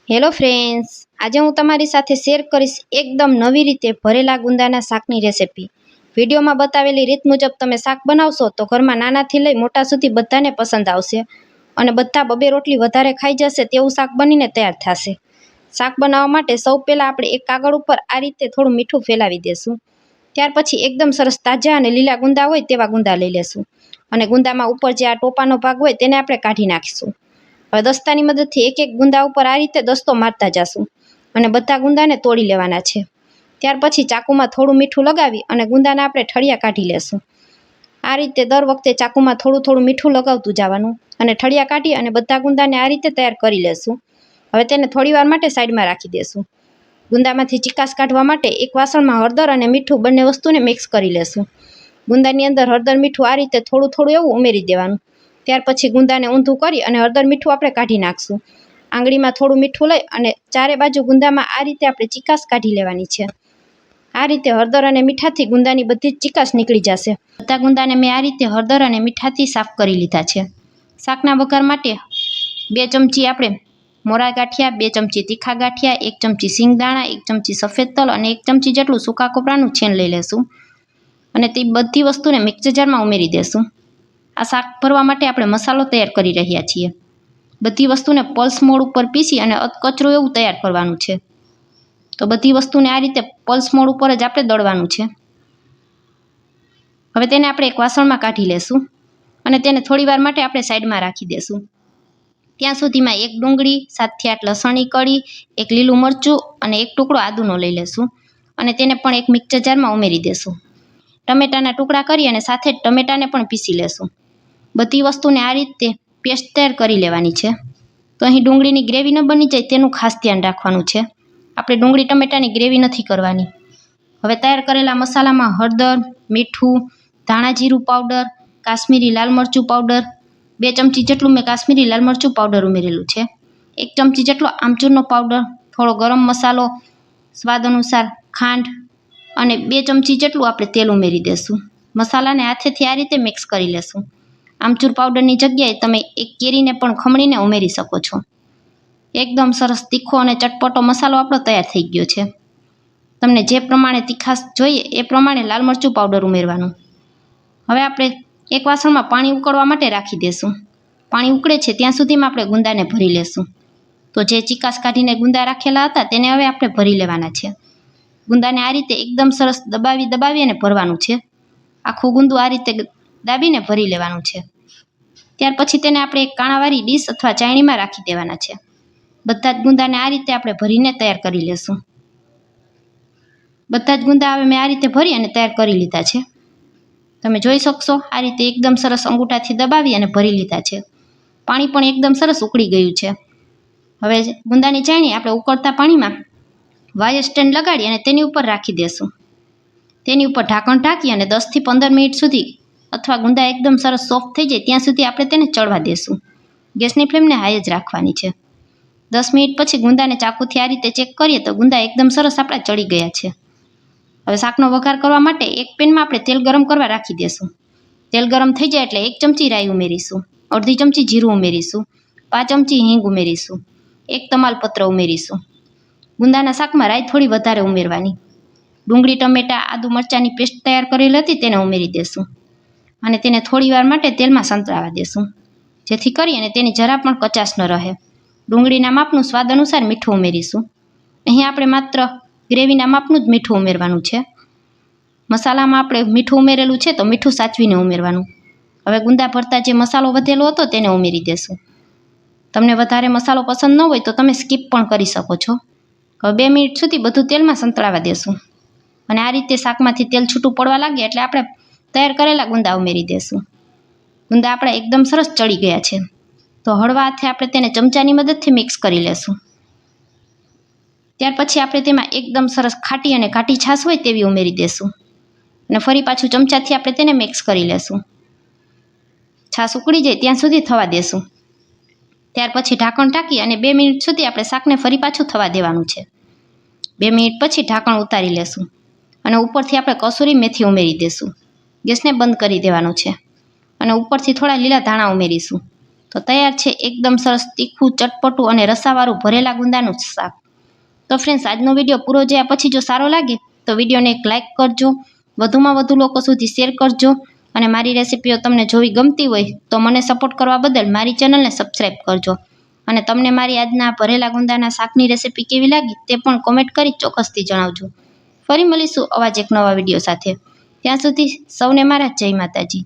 Hello friends, આજે હું તમારી સાથે શેર કરીશ એકદમ નવી રીતે ભરેલા ગુંદાના શાકની રેસિપી. વિડીયોમાં બતાવેલી રીત મુજબ તમે શાક બનાવશો તો ઘરમાં નાનાથી લઈ મોટા સુધી બધાને પસંદ આવશે અને બધા બબે રોટલી વધારે ખાઈ જશે તેવું શાક બનીને તૈયાર થશે. શાક બનાવવા માટે સૌ પહેલાં આપણે એક કાગળ ઉપર આ રીતે થોડું મીઠું ફેલાવી દેશું. ત્યાર પછી એકદમ સરસ તાજા અને લીલા ગુંદા હોય તેવા ગુંદા લઈ લેશું અને ગુંદામાં ઉપર જે આ ટોપાનો ભાગ હોય તેને આપણે કાઢી નાખીશું. હવે દસ્તાની મદદથી એક એક ગુંદા ઉપર આ રીતે દસ્તો મારતા જશું અને બધા ગુંદાને તોડી લેવાના છે. ત્યાર પછી ચાકુમાં થોડું મીઠું લગાવી અને ગુંદાને આપણે ઠળિયા કાઢી લેશું. આ રીતે દર વખતે ચાકુમાં થોડું થોડું મીઠું લગાવતું જવાનું અને ઠળિયા કાઢી અને બધા ગુંદાને આ રીતે તૈયાર કરી લેશું. હવે તેને થોડીવાર માટે સાઈડમાં રાખી દેશું. ગુંદામાંથી ચીકાશ કાઢવા માટે એક વાસણમાં હળદર અને મીઠું બંને વસ્તુને મિક્સ કરી લેશું. ગુંદાની અંદર હળદર મીઠું આ રીતે થોડું થોડું એવું ઉમેરી દેવાનું. ત્યાર પછી ગુંદાને ઊંધું કરી અને હળદર મીઠું આપણે કાઢી નાખશું. આંગળીમાં થોડું મીઠું લઈ અને ચારે બાજુ ગુંદામાં આ રીતે આપણે ચીકાશ કાઢી લેવાની છે. આ રીતે હળદર અને મીઠાથી ગુંદાની બધી જ ચીકાશ નીકળી જશે. બધા ગુંદાને મેં આ રીતે હળદર અને મીઠાથી સાફ કરી લીધા છે. શાકના વઘાર માટે 2 ચમચી આપણે મોરા ગાંઠિયા, 2 ચમચી તીખા ગાંઠિયા, 1 ચમચી સિંગદાણા, 1 ચમચી સફેદ તલ અને 1 ચમચી જેટલું સૂકા કોપરાનું છેન લઈ લેશું અને તે બધી વસ્તુને મિક્સર જારમાં ઉમેરી દેશું. આ શાક ભરવા માટે આપણે મસાલો તૈયાર કરી રહ્યા છીએ. બધી વસ્તુને પલ્સ મોડ ઉપર પીસી અને કચરું એવું તૈયાર કરવાનું છે. તો બધી વસ્તુને આ રીતે પલ્સ મોડ ઉપર જ આપણે દળવાનું છે. હવે તેને આપણે એક વાસણમાં કાઢી લેશું અને તેને થોડીવાર માટે આપણે સાઈડમાં રાખી દેશું. ત્યાં સુધીમાં 1 ડુંગળી, 7 થી 8 લસણની કળી, 1 લીલું મરચું અને 1 ટુકડો આદુનો લઈ લેશું અને તેને પણ એક મિક્સર જારમાં ઉમેરી દેશું. ટમેટાના ટુકડા કરી અને સાથે જ ટમેટાને પણ પીસી લેશું. બધી વસ્તુને આ રીતે પેસ્ટ તૈયાર કરી લેવાની છે. તો અહીં ડુંગળીની ગ્રેવી ન બની જાય તેનું ખાસ ધ્યાન રાખવાનું છે. આપણે ડુંગળી ટમેટાની ગ્રેવી નથી કરવાની. હવે તૈયાર કરેલા મસાલામાં હળદર, મીઠું, ધાણા જીરું પાવડર, કાશ્મીરી લાલ મરચું પાવડર, 2 ચમચી જેટલું મેં કાશ્મીરી લાલ મરચું પાવડર ઉમેરેલું છે, 1 ચમચી જેટલો આમચૂરનો પાવડર, થોડો ગરમ મસાલો, સ્વાદ અનુસાર ખાંડ અને 2 ચમચી જેટલું આપણે તેલ ઉમેરી દેશું. મસાલાને હાથેથી આ રીતે મિક્સ કરી લેશું. આમચૂર પાવડરની જગ્યાએ તમે એક કેરીને પણ ખમણીને ઉમેરી શકો છો. એકદમ સરસ તીખો અને ચટપટો મસાલો આપણો તૈયાર થઈ ગયો છે. તમને જે પ્રમાણે તીખાશ જોઈએ એ પ્રમાણે લાલ મરચું પાવડર ઉમેરવાનું. હવે આપણે એક વાસણમાં પાણી ઉકળવા માટે રાખી દેશું. પાણી ઉકળે છે ત્યાં સુધીમાં આપણે ગુંદાને ભરી લેશું. તો જે ચીકાશ કાઢીને ગુંદા રાખેલા હતા તેને હવે આપણે ભરી લેવાના છે. ગુંદાને આ રીતે એકદમ સરસ દબાવી અને ભરવાનું છે. આખું ગુંદું આ રીતે દાબીને ભરી લેવાનું છે. ત્યાર પછી તેને આપણે એક કાણાવાળી ડીશ અથવા ચાયણીમાં રાખી દેવાના છે. બધા જ ગુંદાને આ રીતે આપણે ભરીને તૈયાર કરી લેશું. બધા જ ગુંદા હવે મેં આ રીતે ભરી અને તૈયાર કરી લીધા છે. તમે જોઈ શકશો આ રીતે એકદમ સરસ અંગૂઠાથી દબાવી અને ભરી લીધા છે. પાણી પણ એકદમ સરસ ઉકળી ગયું છે. હવે ગુંદાની ચાયણી આપણે ઉકળતા પાણીમાં વાયર સ્ટેન્ડ લગાડી અને તેની ઉપર રાખી દેશું. તેની ઉપર ઢાંકણ ઢાંકી અને 10 થી 15 મિનિટ સુધી અથવા ગુંદા એકદમ સરસ સોફ્ટ થઈ જાય ત્યાં સુધી આપણે તેને ચડવા દેશું. ગેસની ફ્લેમને હાઈ જ રાખવાની છે. 10 મિનિટ પછી ગુંદાને ચાકુથી આ રીતે ચેક કરીએ તો ગુંદા એકદમ સરસ આપણા ચડી ગયા છે. હવે શાકનો વઘાર કરવા માટે એક પેનમાં આપણે તેલ ગરમ કરવા રાખી દેશું. તેલ ગરમ થઈ જાય એટલે 1 ચમચી રાઈ ઉમેરીશું, અડધી ચમચી જીરું ઉમેરીશું, 5 ચમચી હિંગ ઉમેરીશું, 1 તમાલપત્ર ઉમેરીશું. ગુંદાના શાકમાં રાઈ થોડી વધારે ઉમેરવાની. ડુંગળી, ટમેટા, આદુ મરચાંની પેસ્ટ તૈયાર કરેલી હતી તેને ઉમેરી દેશું અને તેને થોડીવાર માટે તેલમાં સંતળાવા દેશું જેથી કરી અને તેની જરા પણ કચાશ ન રહે. ડુંગળીના માપનું સ્વાદ અનુસાર મીઠું ઉમેરીશું. અહીં આપણે માત્ર ગ્રેવીના માપનું જ મીઠું ઉમેરવાનું છે. મસાલામાં આપણે મીઠું ઉમેરેલું છે તો મીઠું સાચવીને ઉમેરવાનું. હવે ગુંદા ભરતા જે મસાલો વધેલો હતો તેને ઉમેરી દેશું. તમને વધારે મસાલો પસંદ ન હોય તો તમે સ્કીપ પણ કરી શકો છો. હવે 2 મિનિટ સુધી બધું તેલમાં સંતળાવા દેશું અને આ રીતે શાકમાંથી તેલ છૂટું પડવા લાગે એટલે આપણે તૈયાર કરેલા ગુંદા ઉમેરી દેશું. ગુંદા આપણા એકદમ સરસ ચડી ગયા છે. તો હળવા હાથે આપણે તેને ચમચાની મદદથી મિક્સ કરી લેશું. ત્યાર પછી આપણે તેમાં એકદમ સરસ ખાટી અને ઘાટી છાશ હોય તેવી ઉમેરી દેશું અને ફરી પાછું ચમચાથી આપણે તેને મિક્સ કરી લેશું. છાશ ઉકળી જાય ત્યાં સુધી થવા દેશું. ત્યાર પછી ઢાંકણ ઢાંકી અને 2 મિનિટ સુધી આપણે શાકને ફરી પાછું થવા દેવાનું છે. 2 મિનિટ પછી ઢાંકણ ઉતારી લેશું અને ઉપરથી આપણે કસૂરી મેથી ઉમેરી દેશું. ગેસને બંધ કરી દેવાનો છે અને ઉપરથી થોડા લીલા ધાણા ઉમેરીશું. તો તૈયાર છે એકદમ સરસ તીખું, ચટપટું અને રસાવાળું ભરેલા ગુંદાનું શાક. તો ફ્રેન્ડ્સ, આજનો વિડીયો પૂરો જોયા પછી જો સારો લાગે તો વિડીયોને એક લાઇક કરજો, વધુમાં વધુ લોકો સુધી શેર કરજો અને મારી રેસિપીઓ તમને જોવી ગમતી હોય તો મને સપોર્ટ કરવા બદલ મારી ચેનલને સબસ્ક્રાઈબ કરજો. અને તમને મારી આજના ભરેલા ગુંદાના શાકની રેસિપી કેવી લાગી તે પણ કોમેન્ટ કરી ચોક્કસથી જણાવજો. ફરી મળીશું આવા જ એક નવા વિડીયો સાથે. ત્યાં સુધી સૌને મારા જય માતાજી.